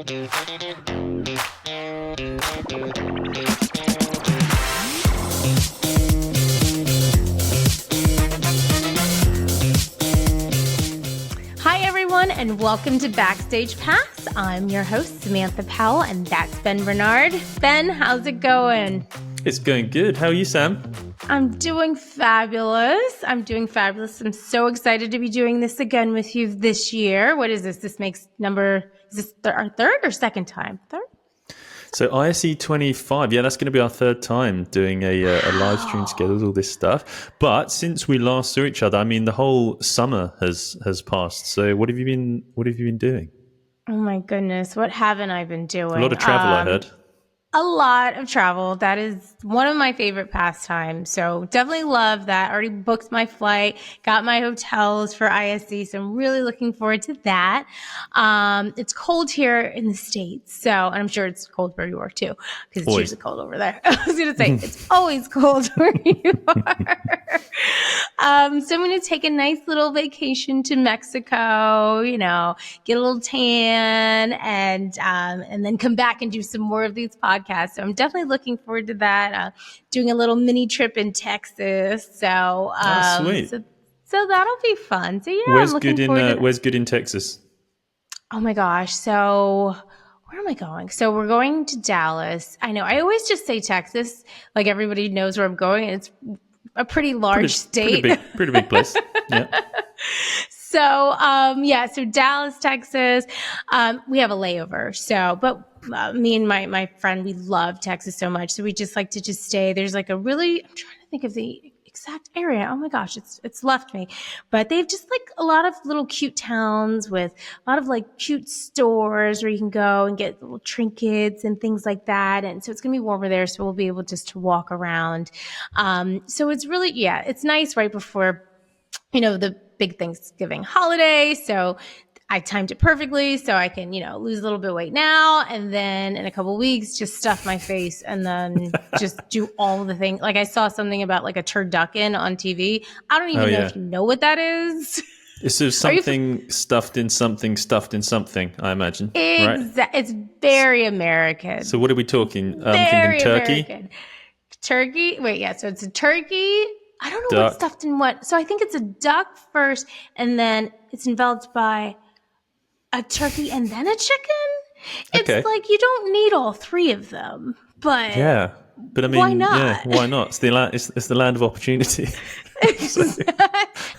Hi, everyone, and welcome to Backstage Pass. I'm your host, Samantha Powell, and that's Ben Barnard. Ben, how's it going? It's going good. How are you, Sam? I'm doing fabulous. I'm so excited to be doing this again with you this year. What is this? This makes is this our third or second time? Third? So ISE 25, yeah, that's going to be our third time doing a live stream together with all this stuff. But since we last saw each other, I mean, the whole summer has passed. So what have you been doing? Oh my goodness, what haven't I been doing? A lot of travel, I heard. A lot of travel. That is one of my favorite pastimes. So definitely love that. Already booked my flight, got my hotels for ISE. So I'm really looking forward to that. It's cold here in the States. So, and I'm sure it's cold where you are too, because it's usually cold over there. I was going to say, it's always cold where you are. So I'm going to take a nice little vacation to Mexico, get a little tan and then come back and do some more of these podcasts. So I'm definitely looking forward to that. Doing a little mini trip in Texas. So, sweet. So that'll be fun. So yeah, where's good in Texas? Oh my gosh. So where am I going? So we're going to Dallas. I know I always just say Texas, like everybody knows where I'm going. It's a pretty large state. Pretty big place. Yeah. So Dallas, Texas, we have a layover. So, but me and my friend, we love Texas so much. So we just like to just stay. There's like I'm trying to think of the exact area. Oh my gosh, it's left me. But they've just like a lot of little cute towns with a lot of like cute stores where you can go and get little trinkets and things like that. And so it's going to be warmer there. So we'll be able just to walk around. So it's really, it's nice right before, the big Thanksgiving holiday. So I timed it perfectly so I can, lose a little bit of weight now. And then in a couple of weeks, just stuff my face and then just do all the things. Like I saw something about like a turducken on TV. I don't even know if you know what that is. It's sort of something stuffed in something, I imagine. Right? It's very American. So what are we talking? I'm thinking turkey. American. Turkey. Wait, yeah. So it's a turkey. I don't know what's stuffed in what. So I think it's a duck first, and then it's enveloped by a turkey and then a chicken. It's like you don't need all three of them, but yeah. But I mean, why not? Yeah, why not? It's the land of opportunity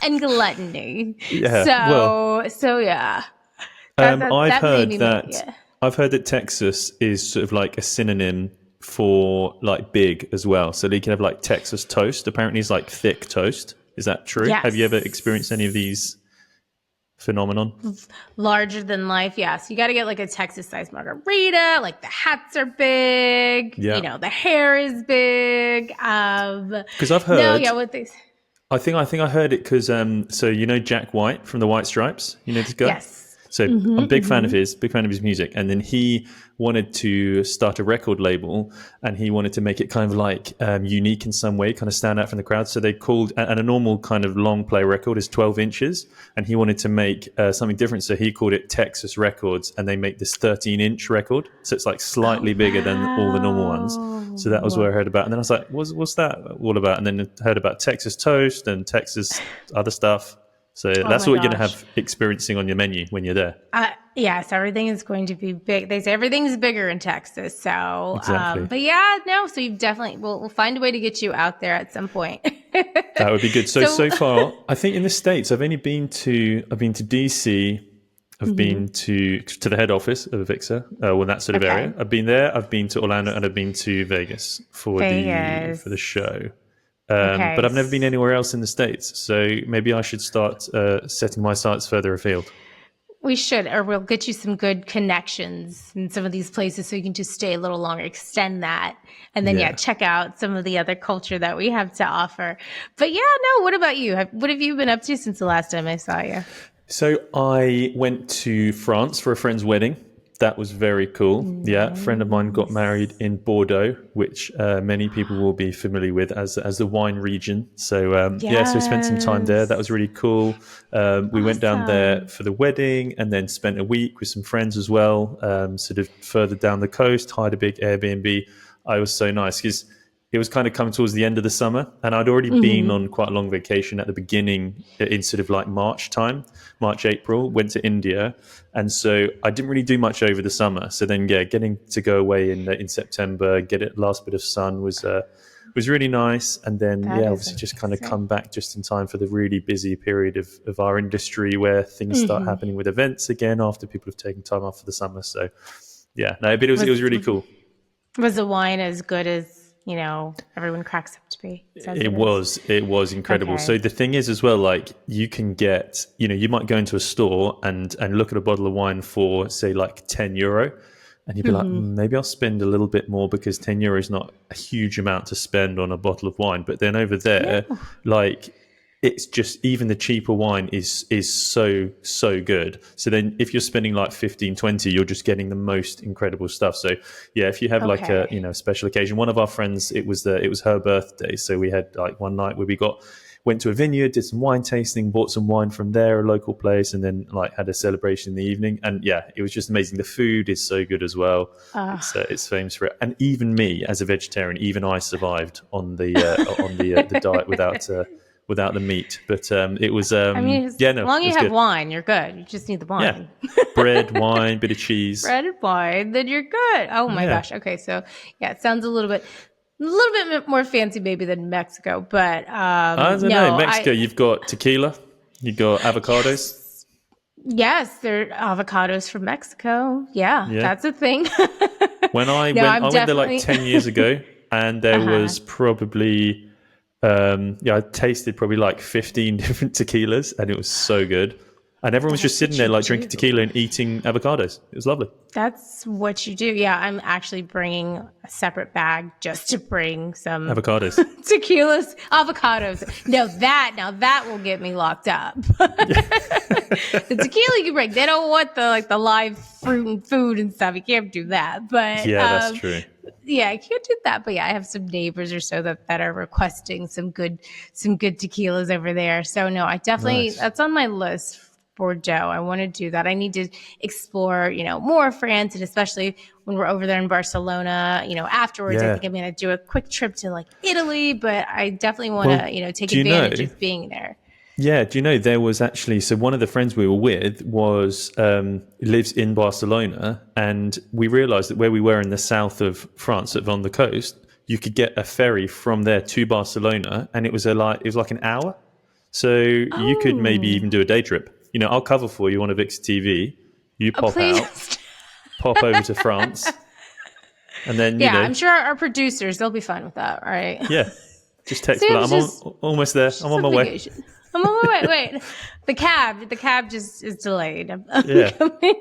and gluttony. Yeah. So yeah. I've heard that Texas is sort of like a synonym for like big as well. So you can have like Texas toast. Apparently it's like thick toast. Is that true? Yes. Have you ever experienced any of these phenomenon? Larger than life, yes. You got to get like a Texas sized margarita. Like the hats are big. Yeah. The hair is big. Because I've heard. What they. I think I heard it because so Jack White from the White Stripes. You know this guy? Yes. So I'm a big fan of his music. And then he wanted to start a record label and he wanted to make it kind of like unique in some way, kind of stand out from the crowd. So they called, and a normal kind of long play record is 12 inches. And he wanted to make something different. So he called it Texas Records and they make this 13-inch record. So it's like slightly bigger than all the normal ones. So that was what I heard about. And then I was like, what's that all about? And then I heard about Texas toast and Texas other stuff. So that's what you're going to have experiencing on your menu when you're there. Yes, everything is going to be big. They say everything's bigger in Texas. So, exactly. So you've definitely, we'll find a way to get you out there at some point. That would be good. So far, I think in the States, I've been to DC. I've been to the head office of AVIXA, that sort of area. I've been there. I've been to Orlando and I've been to Vegas for the show. But I've never been anywhere else in the States. So maybe I should start setting my sights further afield. We should, or we'll get you some good connections in some of these places so you can just stay a little longer, extend that, and then check out some of the other culture that we have to offer. But what about you? What have you been up to since the last time I saw you? So I went to France for a friend's wedding. That was very cool. Yeah, a friend of mine got married Nice. in Bordeaux, which many people will be familiar with as the wine region. So so we spent some time there. That was Yes. really cool. We went down there Awesome. for the wedding and then spent a week with some friends as well, sort of further down the coast, hired a big Airbnb. It was so nice because it was kind of coming towards the end of the summer, and I'd already been Hmm. on quite a long vacation at the beginning in sort of like March time, March, April, went to India. And so I didn't really do much over the summer. So then, yeah, getting to go away in September, get it last bit of sun was really nice. And then, That yeah, is obviously just kind of amazing. come back just in time for the really busy period of our industry where things start Hmm. happening with events again after people have taken time off for the summer. So, yeah, no, but it was Was really cool. was the wine as good as, everyone cracks up to be? Says it is. It was incredible. So Okay. the thing is as well, like you can get, you might go into a store and look at a bottle of wine for say like €10, and you'd be like, Hmm. Maybe I'll spend a little bit more because €10 is not a huge amount to spend on a bottle of wine." But then over there, No. like it's just even the cheaper wine is so good. So then if you're spending like 15, 20, you're just getting the most incredible stuff. So yeah, if you have like a Okay. special occasion, one of our friends, it was her birthday, so we had like one night where we went to a vineyard, did some wine tasting, bought some wine from there, a local place, and then like had a celebration in the evening. And yeah, it was just amazing. The food is so good as well. Uh, It's famous for it. And even me as a vegetarian, even I survived on the diet without the meat. But it was I mean, as yeah, no, it long as was you have good. wine, you're good. You just need the Yeah, wine. bread, wine, bit of cheese. Bread and wine, then you're good. Oh my Yeah, gosh. Okay, so yeah, it sounds a little bit more fancy maybe than Mexico, but I don't know. no, Mexico, you've got tequila, you've got avocados. yes, yes, there are avocados from Mexico. Yeah, Yeah, that's a thing. when No, I'm I went there like definitely. 10 years ago, and there Uh-huh. was probably I tasted probably like 15 different tequilas, and it was so good. And everyone was just That's sitting what there you like drinking tequila do. and eating avocados. It was lovely. That's what you do. Yeah, I'm actually bringing a separate bag just to bring some Avocados. tequilas, avocados. No, now that will get me locked up. The tequila you can bring. They don't want the live fruit and food and stuff. You can't do that. But Yeah, that's true. yeah, I can't do that. But yeah, I have some neighbors or so that are requesting some good tequilas over there. So no, I definitely Nice. that's on my list. Bordeaux. I want to do that. I need to explore, more France, and especially when we're over there in Barcelona, afterwards, I Yeah. think I'm going to do a quick trip to like Italy, but I definitely want Well, to, take do you know? advantage of being there. Yeah, do you know there was actually so one of the friends we were with was lives in Barcelona, and we realised that where we were in the south of France, sort of on the coast, you could get a ferry from there to Barcelona, and it was like an hour, so you could maybe Oh, even do a day trip. I'll cover for you on AVIXA TV. You pop out, please. pop over to France, and then Yeah, I'm sure our producers, they'll be fine with that, right? yeah, just text. But Sam's I'm just almost there. I'm she's on on my way. vacation. I'm on my way. Wait, the cab just is delayed. I'm Yeah, coming.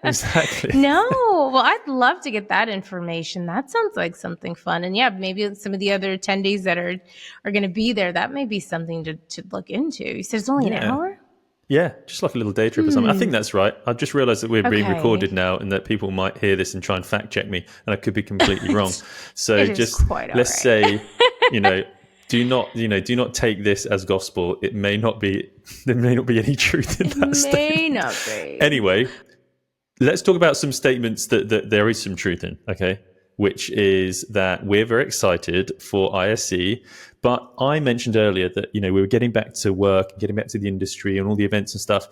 exactly. No, well, I'd love to get that information. That sounds like something fun. And yeah, maybe some of the other attendees that are going to be there, that may be something to look into. You said it's only an Yeah. hour? Yeah, just like a little day trip or something. I think that's right. I've just realised that we're being recorded Okay. now and that people might hear this and try and fact check me, and I could be completely wrong. So It is just quite all let's right. say, do not take this as gospel. It may not be. There may not be any truth in that statement. May not be. Anyway, let's talk about some statements that there is some truth in, okay? Which is that we're very excited for ISE. But I mentioned earlier that, we were getting back to work, getting back to the industry and all the events and stuff.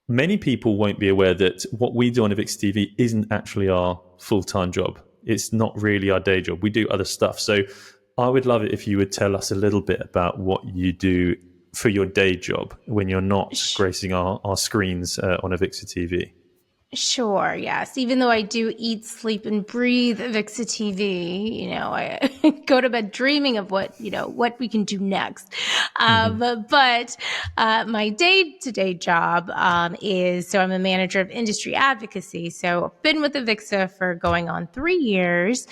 Many people won't be aware that what we do on AVIXA TV isn't actually our full-time job. It's not really our day job. We do other stuff. So I would love it if you would tell us a little bit about what you do for your day job when you're not gracing our screens on AVIXA TV. Sure, yes. Even though I do eat, sleep, and breathe AVIXA TV, I go to bed dreaming of what we can do next. But my day-to-day job is, so I'm a manager of industry advocacy. So I've been with AVIXA for going on 3 years,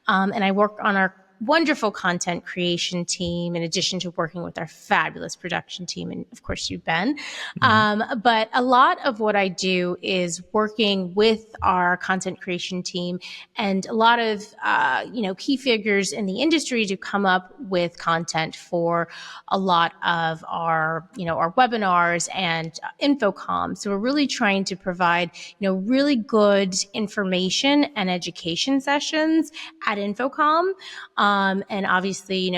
and I work on our wonderful content creation team, in addition to working with our fabulous production team, and of course you, Ben. But a lot of what I do is working with our content creation team and a lot of, key figures in the industry to come up with content for a lot of our webinars and infocom. So we're really trying to provide, really good information and education sessions at infocom. And obviously,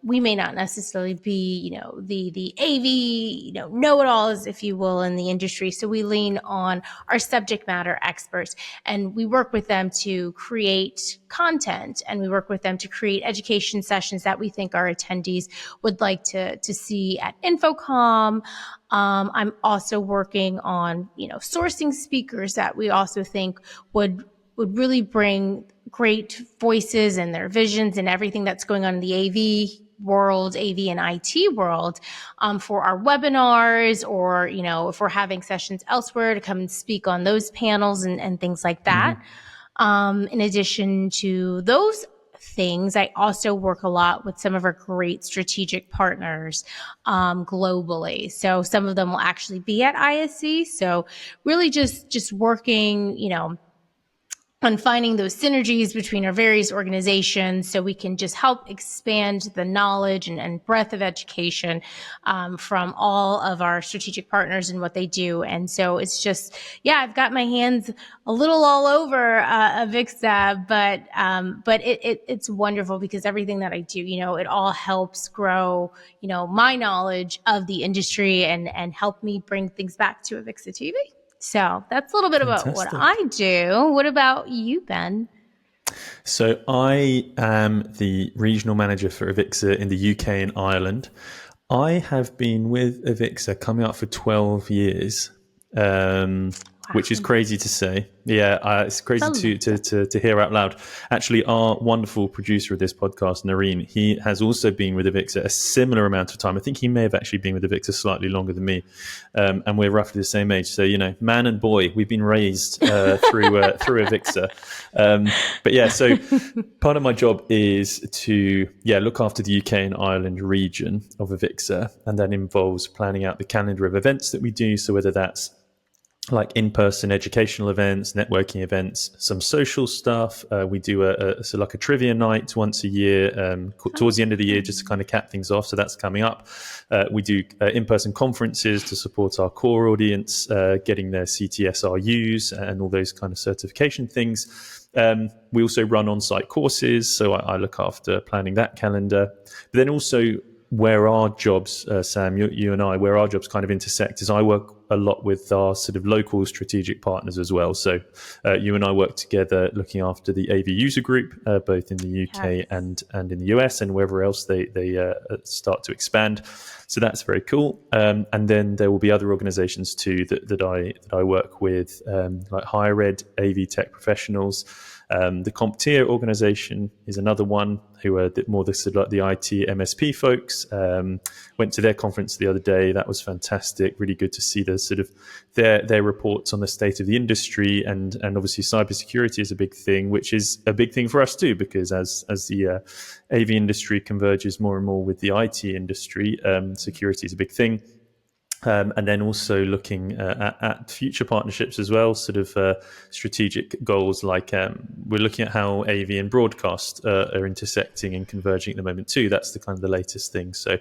we may not necessarily be, the AV, know-it-alls, if you will, in the industry. So we lean on our subject matter experts, and we work with them to create content, and we work with them to create education sessions that we think our attendees would like to see at infocom. I'm also working on, sourcing speakers that we also think would really bring great voices and their visions and everything that's going on in the AV world, AV and IT world, for our webinars, or, if we're having sessions elsewhere, to come and speak on those panels and things like that. In addition to those things, I also work a lot with some of our great strategic partners globally. So some of them will actually be at ISE. So really just working, on finding those synergies between our various organizations, so we can just help expand the knowledge and breadth of education from all of our strategic partners and what they do. And so it's just, I've got my hands a little all over AVIXA, but it's wonderful, because everything that I do, it all helps grow, my knowledge of the industry and help me bring things back to AVIXA TV. So that's a little bit about what I do. What about you, Ben? So I am the regional manager for AVIXA in the UK and Ireland. I have been with AVIXA coming up for 12 years, which is crazy to say. Yeah, it's crazy to hear out loud. Actually, our wonderful producer of this podcast, Noreen, he has also been with AVIXA a similar amount of time. I think he may have actually been with AVIXA slightly longer than me, and we're roughly the same age. So, man and boy, we've been raised through AVIXA. But yeah, so part of my job is to look after the UK and Ireland region of AVIXA, and that involves planning out the calendar of events that we do. So whether that's like in-person educational events, networking events, some social stuff. We do a trivia night once a year, towards the end of the year, just to kind of cap things off. So that's coming up. We do in-person conferences to support our core audience, getting their CTSRUs and all those kind of certification things. We also run on-site courses, so I look after planning that calendar. But then also, where our jobs, Sam, you and I, where our jobs kind of intersect is I work a lot with our sort of local strategic partners as well. So you and I work together looking after the AV user group, both in the UK and in the US and wherever else they start to expand. So that's very cool. And then there will be other organizations too that I work with, like higher ed, AV tech professionals. The CompTIA organization is another one who are more the sort of like the IT MSP folks. Went to their conference the other day. That was fantastic. Really good to see the sort of their reports on the state of the industry, and obviously cybersecurity is a big thing, which is a big thing for us too, because as the AV industry converges more and more with the IT industry, security is a big thing. And then also looking at future partnerships as well, sort of strategic goals, like we're looking at how AV and broadcast are intersecting and converging at the moment too. That's the kind of the latest thing. So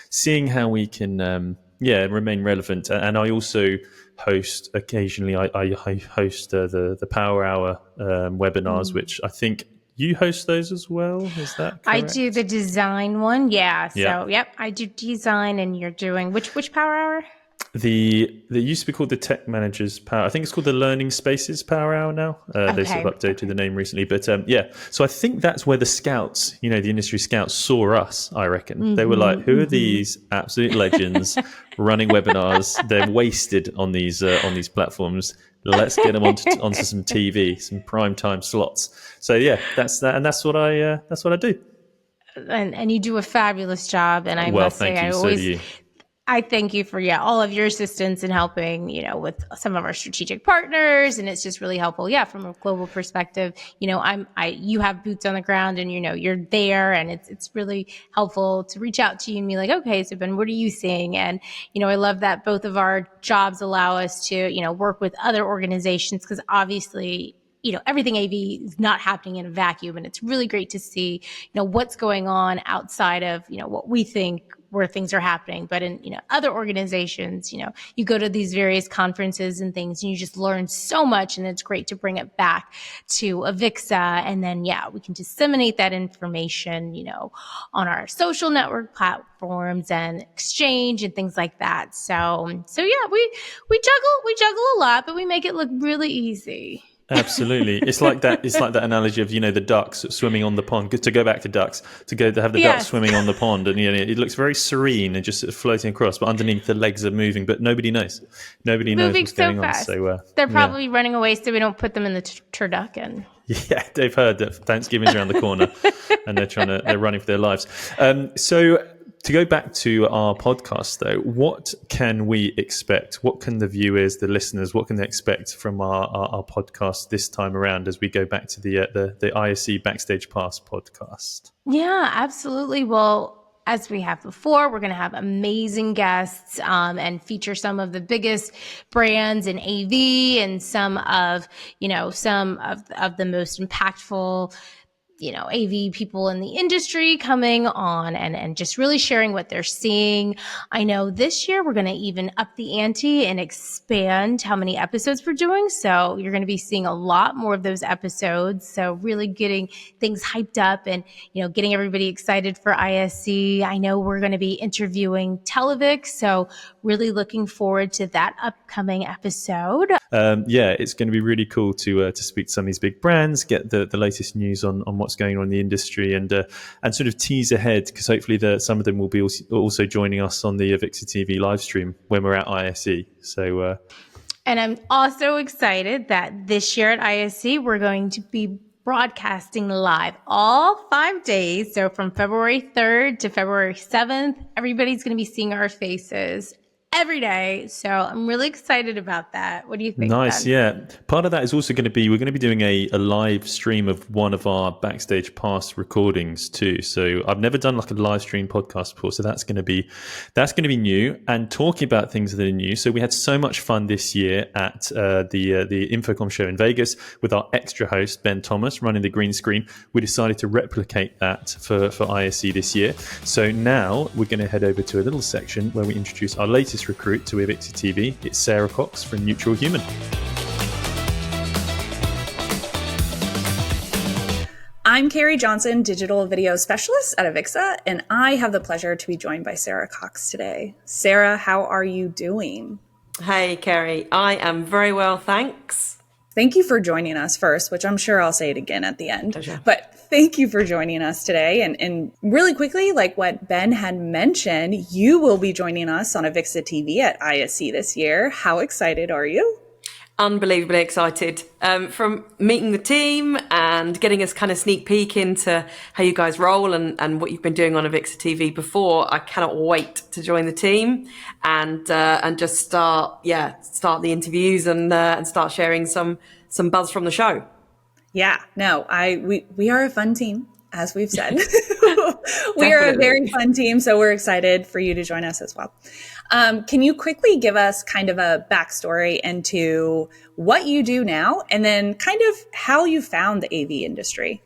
seeing how we can remain relevant. And I also host occasionally, I host the Power Hour webinars, which I think you host those as well. Is that correct? I do the design one. Yeah. So, yep, I do design, and you're doing which Power Hour? They used to be called the Tech Managers Power. I think it's called the Learning Spaces Power Hour now. They sort of updated the name recently. But so I think that's where the scouts, the industry scouts saw us, I reckon. Mm-hmm, they were like, who are these absolute legends running webinars? They're wasted on these platforms. Let's get them onto some TV, some prime time slots. So yeah, that's that. And that's what I do. And you do a fabulous job. And I must say, I always... I thank you for, all of your assistance in helping, with some of our strategic partners. And it's just really helpful. Yeah. From a global perspective, you have boots on the ground and, you're there, and it's really helpful to reach out to you and be like, okay, so Ben, what are you seeing? And, I love that both of our jobs allow us to, work with other organizations, because obviously, everything AV is not happening in a vacuum. And it's really great to see, what's going on outside of, what we think where things are happening. But in, other organizations, you go to these various conferences and things, and you just learn so much. And it's great to bring it back to AVIXA. And then, we can disseminate that information, on our social network platforms and exchange and things like that. So yeah, we juggle a lot, but we make it look really easy. Absolutely. It's like that analogy of, the ducks swimming on the pond. To go back to ducks, to have the ducks swimming on the pond, and it looks very serene and just sort of floating across, but underneath the legs are moving, but nobody knows what's going on. So they're probably running away, so we don't put them in the turducken. Yeah, they've heard that Thanksgiving's around the corner and they're running for their lives. So to go back to our podcast, though, what can we expect? What can the viewers, the listeners, what can they expect from our podcast this time around as we go back to the ISE Backstage Pass podcast? Yeah, absolutely. Well, as we have before, we're going to have amazing guests and feature some of the biggest brands in AV and some of the most impactful AV people in the industry coming on and just really sharing what they're seeing. I know this year we're going to even up the ante and expand how many episodes we're doing. So you're going to be seeing a lot more of those episodes. So really getting things hyped up and, getting everybody excited for ISE. I know we're going to be interviewing Televix. So really looking forward to that upcoming episode. It's going to be really cool to speak to some of these big brands, get the latest news on what's going on in the industry, and sort of tease ahead, because hopefully some of them will be also joining us on the AVIXA TV live stream when we're at ISE. So, and I'm also excited that this year at ISE we're going to be broadcasting live all 5 days. So from February 3rd to February 7th, everybody's going to be seeing our faces every day. So I'm really excited about that. What do you think? Nice. Ben? Yeah. Part of that is also going to be, we're going to be doing a live stream of one of our Backstage Pass recordings too. So I've never done like a live stream podcast before. So that's going to be new, and talking about things that are new. So we had so much fun this year at the Infocom show in Vegas with our extra host, Ben Thomas, running the green screen. We decided to replicate that for ISE this year. So now we're going to head over to a little section where we introduce our latest recruit to AVIXA TV. It's Sarah Cox from Neutral Human. I'm Carey Johnson, Digital Video Specialist at AVIXA, and I have the pleasure to be joined by Sarah Cox today. Sarah, how are you doing? Hey, Carey. I am very well, thanks. Thank you for joining us first, which I'm sure I'll say it again at the end. Pleasure. But thank you for joining us today. And really quickly, like what Ben had mentioned, you will be joining us on AVIXA TV at ISE this year. How excited are you? Unbelievably excited. From meeting the team and getting us kind of sneak peek into how you guys roll and what you've been doing on AVIXA TV before, I cannot wait to join the team and just start the interviews and start sharing some buzz from the show. Yeah, no, we are a fun team, as we've said. We are a very fun team, so we're excited for you to join us as well. Can you quickly give us kind of a backstory into what you do now, and then kind of how you found the AV industry?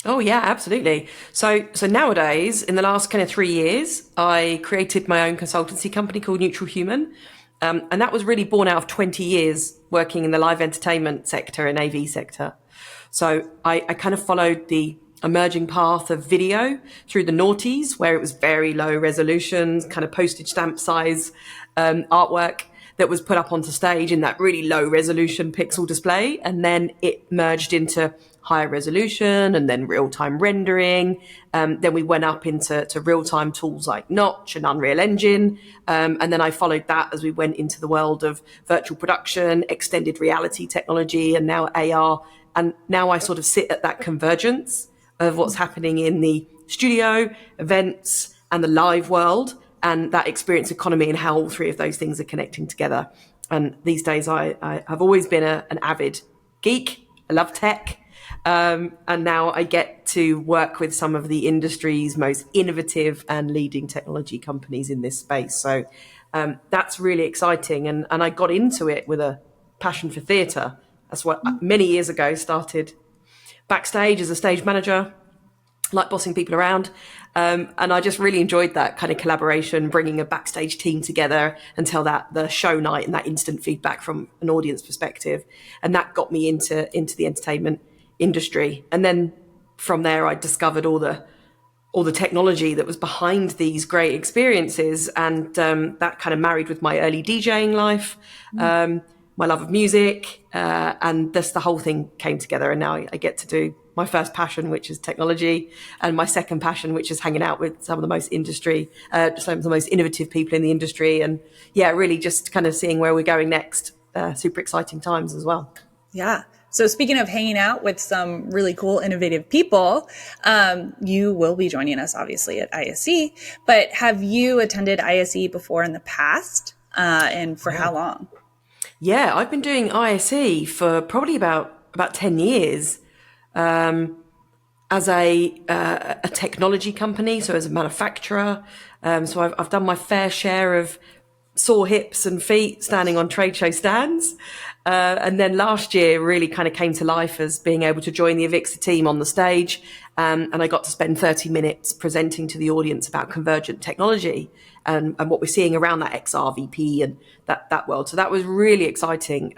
Oh, yeah, absolutely. So nowadays, in the last kind of 3 years, I created my own consultancy company called Neutral Human. And that was really born out of 20 years working in the live entertainment sector and AV sector. So I kind of followed the emerging path of video through the noughties, where it was very low resolution, kind of postage stamp size artwork that was put up onto stage in that really low resolution pixel display. And then it merged into higher resolution and then real-time rendering. Then we went up into real-time tools like Notch and Unreal Engine. And then I followed that as we went into the world of virtual production, extended reality technology, and now AR. And now I sort of sit at that convergence of what's happening in the studio, events, and the live world. and that experience economy and how all three of those things are connecting together. And these days I have always been an avid geek. I love tech. And now I get to work with some of the industry's most innovative and leading technology companies in this space. So that's really exciting. And I got into it with a passion for theatre. That's what many years ago started Backstage as a stage manager, like bossing people around. And I just really enjoyed that kind of collaboration, bringing a backstage team together and tell the show night and that instant feedback from an audience perspective. And that got me into the entertainment industry. And then from there, I discovered all the technology that was behind these great experiences. And that kind of married with my early DJing life, my love of music, and the whole thing came together. And now I get to do my first passion, which is technology, and my second passion, which is hanging out with some of the most innovative people in the industry. And yeah, really just kind of seeing where we're going next. Super exciting times as well. Yeah. So speaking of hanging out with some really cool, innovative people, you will be joining us obviously at ISE, but have you attended ISE before in the past? And for how long? Yeah, I've been doing ISE for probably about 10 years. As a technology company, so as a manufacturer. So I've done my fair share of sore hips and feet standing on trade show stands. And then last year really kind of came to life as being able to join the AVIXA team on the stage. And I got to spend 30 minutes presenting to the audience about convergent technology and what we're seeing around that XR VP and that world. So that was really exciting.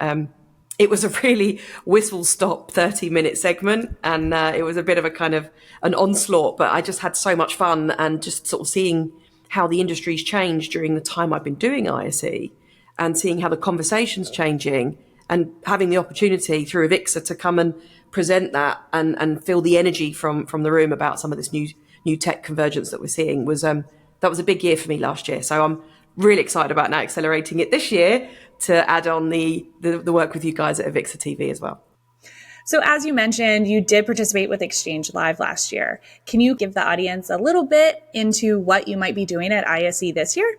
It was a really whistle-stop 30-minute segment, and it was a bit of a kind of an onslaught, but I just had so much fun and just sort of seeing how the industry's changed during the time I've been doing ISE and seeing how the conversation's changing and having the opportunity through AVIXA to come and present that and feel the energy from the room about some of this new tech convergence that we're seeing was that was a big year for me last year. So I'm really excited about now accelerating it this year to add on the work with you guys at AVIXA TV as well. So as you mentioned, you did participate with Exchange Live last year. Can you give the audience a little bit into what you might be doing at ISE this year?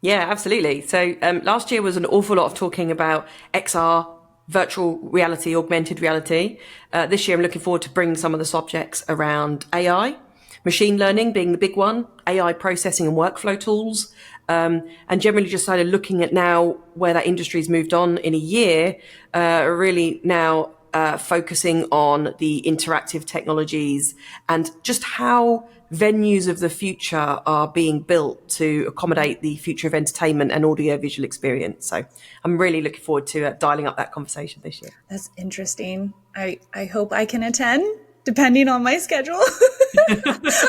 Yeah, absolutely. So last year was an awful lot of talking about XR, virtual reality, augmented reality. This year I'm looking forward to bringing some of the subjects around AI, machine learning being the big one, AI processing and workflow tools, and generally just started looking at now where that industry's moved on in a year, really now focusing on the interactive technologies and just how venues of the future are being built to accommodate the future of entertainment and audiovisual experience. So I'm really looking forward to dialing up that conversation this year. That's interesting. I hope I can attend, depending on my schedule.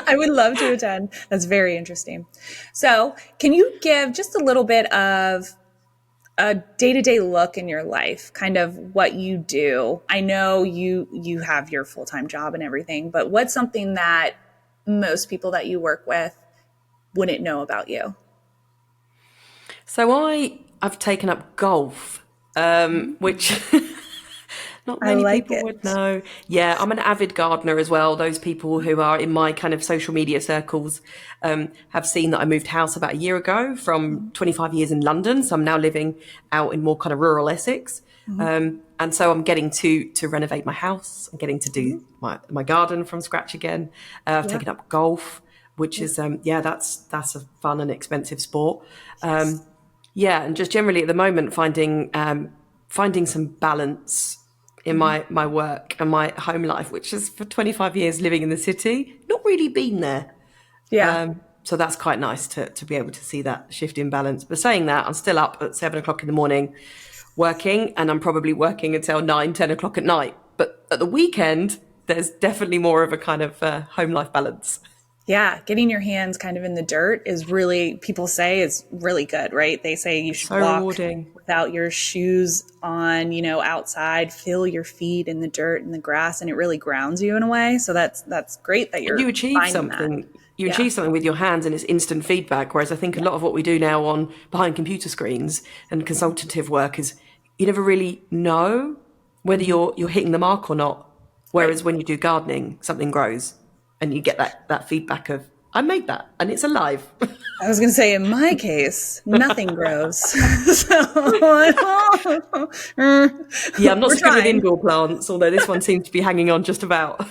I would love to attend. That's very interesting. So can you give just a little bit of a day-to-day look in your life, kind of what you do? I know you have your full-time job and everything, but what's something that most people that you work with wouldn't know about you? So I've taken up golf, which not many people would know. Yeah, I'm an avid gardener as well. Those people who are in my kind of social media circles have seen that I moved house about a year ago from 25 years in London. So I'm now living out in more kind of rural Essex. And so I'm getting to renovate my house. I'm getting to do my garden from scratch again. I've taken up golf, which is, that's a fun and expensive sport. And just generally at the moment finding some balance in my work and my home life, which is for 25 years living in the city, not really been there. So that's quite nice to be able to see that shift in balance. But saying that, I'm still up at 7 o'clock in the morning working, and I'm probably working until 9, 10 o'clock at night. But at the weekend, there's definitely more of a kind of home life balance. Yeah, getting your hands kind of in the dirt is really, people say, is really good, right? They say you should walk rewarding without your shoes on, outside, feel your feet in the dirt and the grass, and it really grounds you in a way. So that's great that you achieve something. That. You achieve something with your hands, and it's instant feedback. Whereas I think a lot of what we do now on behind computer screens and consultative work is you never really know whether you're hitting the mark or not. Whereas when you do gardening, something grows. And you get that feedback of, I made that, and it's alive. I was going to say, in my case, nothing grows. Yeah, I'm not We're so good with trying. indoor plants, although this one seems to be hanging on just about.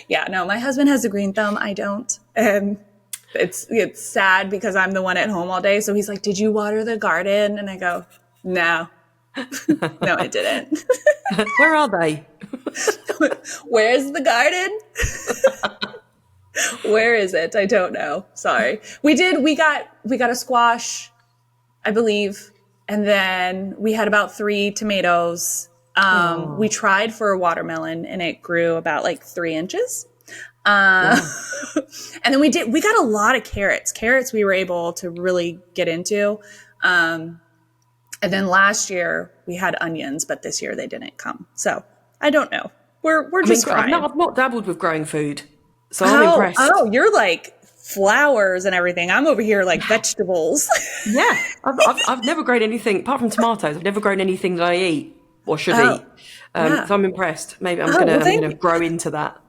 Yeah, no, my husband has a green thumb. I don't. And it's sad because I'm the one at home all day. So he's like, did you water the garden? And I go, no. No, I didn't. Where are they? Where's the garden? Where is it? I don't know. Sorry. We got a squash, I believe. And then we had about 3 tomatoes. We tried for a watermelon and it grew about like 3 inches. And then we got a lot of carrots. Carrots we were able to really get into. And then last year we had onions, but this year they didn't come. So I don't know. We're just trying. I've not dabbled with growing food, so I'm impressed. Oh, you're like flowers and everything. I'm over here like vegetables. Yeah, I've never grown anything apart from tomatoes. I've never grown anything that I eat or should eat. So I'm impressed. Maybe I'm gonna grow into that.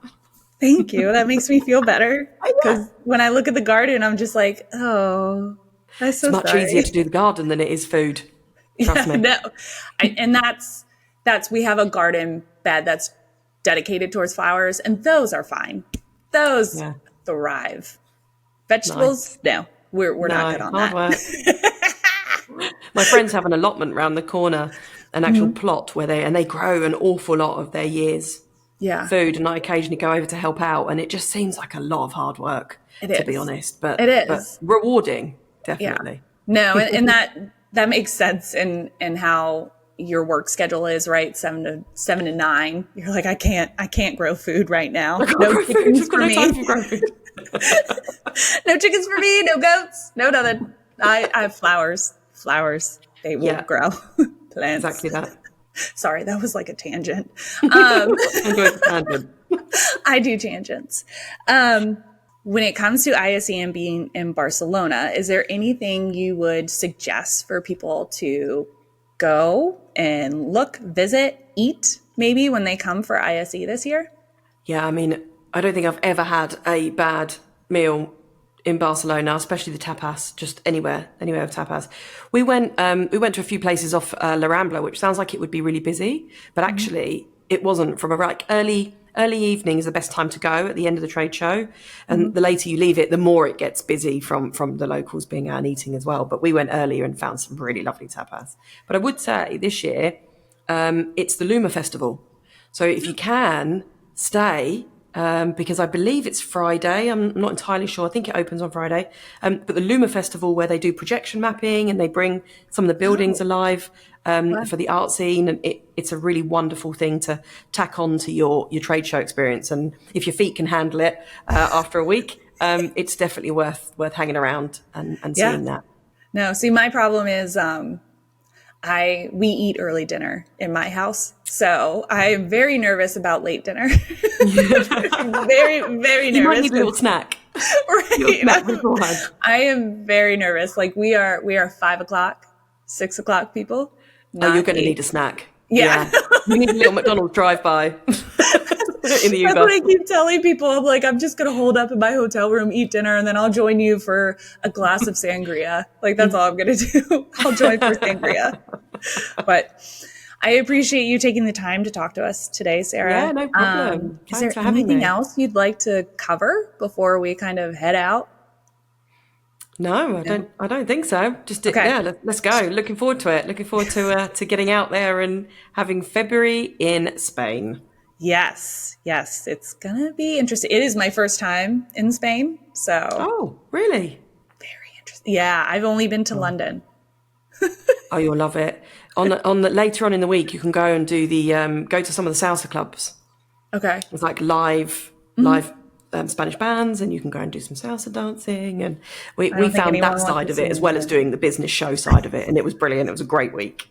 Thank you. That makes me feel better. Because when I look at the garden, I'm just like, oh, that's so It's much easier to do the garden than it is food. Trust me. No. And that's we have a garden bed that's dedicated towards flowers, and those are fine. Those thrive. Vegetables, no, we're not good on that. Work. My friends have an allotment round the corner, an actual plot where they grow an awful lot of their year's food, and I occasionally go over to help out, and it just seems like a lot of hard work, to be honest. But it is. But revarding, definitely. Yeah. No, and that makes sense in how your work schedule is, right? 7 to 9. You're like, I can't grow food right now. No chickens for me. No chickens for me. No goats. No nothing. I have flowers. Flowers. They will grow. Plants. Exactly that. Sorry, that was like a tangent. Tangent. I do tangents. When it comes to ISE and being in Barcelona, is there anything you would suggest for people to go and look, visit, eat, maybe when they come for ISE this year? Yeah, I mean, I don't think I've ever had a bad meal in Barcelona, especially the tapas, just anywhere with tapas. We went to a few places off La Rambla, which sounds like it would be really busy, but actually it wasn't. From a early evening is the best time to go at the end of the trade show. And the later you leave it, the more it gets busy from the locals being out and eating as well. But we went earlier and found some really lovely tapas. But I would say this year, it's the Luma Festival. So if you can stay, because I believe it's Friday. I'm not entirely sure. I think it opens on Friday. But the Luma Festival, where they do projection mapping and they bring some of the buildings alive for the art scene. And it's a really wonderful thing to tack on to your trade show experience. And if your feet can handle it after a week, it's definitely worth hanging around and seeing that. No, see, my problem is we eat early dinner in my house, so I'm very nervous about late dinner. Very, very nervous. You might need a little snack. Right. I am very nervous. Like we are 5 o'clock, 6 o'clock people. Oh, you're going to need a snack. Yeah. You need a little McDonald's drive-by in the Uber. That's what I keep telling people. I'm like, I'm just going to hold up in my hotel room, eat dinner, and then I'll join you for a glass of sangria. Like, that's all I'm going to do. I'll join for sangria. But I appreciate you taking the time to talk to us today, Sarah. Yeah, no problem. Is there anything else you'd like to cover before we kind of head out? No, I don't think so. Just let's go. Looking forward to it. Looking forward to getting out there and having February in Spain. Yes, it's gonna be interesting. It is my first time in Spain, so. Oh, really? Very interesting. Yeah, I've only been to London. Oh, you'll love it. On the later on in the week, you can go and do go to some of the salsa clubs. Okay. It's like live Spanish bands, and you can go and do some salsa dancing. And we found that side of it as well as doing the business show side of it, and it was brilliant. It was a great week.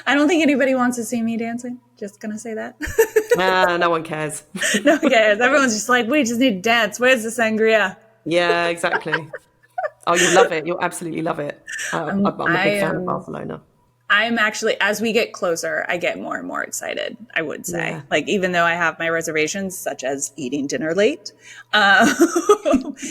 I don't think anybody wants to see me dancing. Just gonna say that. No one cares. No one cares. Everyone's just like, we just need to dance. Where's the sangria? Yeah, exactly. Oh, you'll love it. You'll absolutely love it. I'm a big fan of Barcelona. I'm actually, as we get closer, I get more and more excited, I would say. Yeah. Like, even though I have my reservations, such as eating dinner late,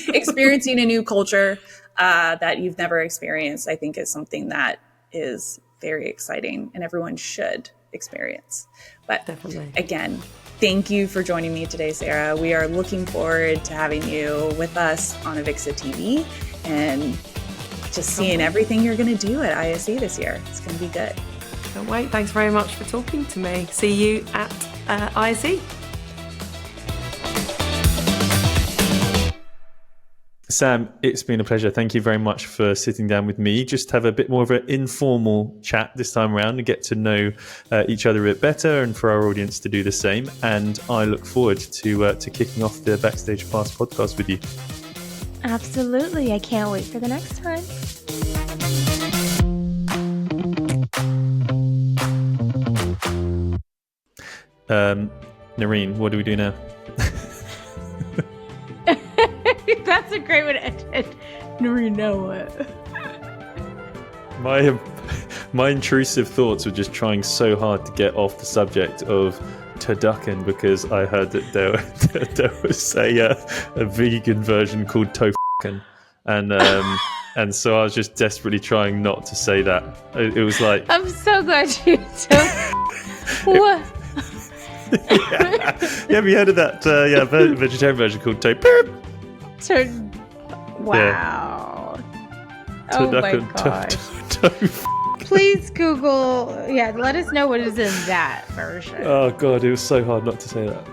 experiencing a new culture that you've never experienced, I think is something that is very exciting and everyone should experience. But Definitely. again, thank you for joining me today, Sarah. We are looking forward to having you with us on AVIXA TV and just seeing everything you're going to do at ISE this year. It's going to be good. Can't wait. Thanks very much for talking to me. See you at ISE. Sam, it's been a pleasure. Thank you very much for sitting down with me. Just have a bit more of an informal chat this time around and get to know each other a bit better, and for our audience to do the same. And I look forward to kicking off the Backstage Pass podcast with you. Absolutely. I can't wait for the next time. Noreen, what do we do now? That's a great way to end it. Noreen, know what? My intrusive thoughts were just trying so hard to get off the subject of turducken, because I heard that there was a vegan version called tofucken, and so I was just desperately trying not to say that. It was like, I'm so glad you took. What? yeah. Have you heard of that? Vegetarian version called tofu. Wow. Oh my gosh. Please Google. Yeah, let us know what is in that version. Oh god, it was so hard not to say that.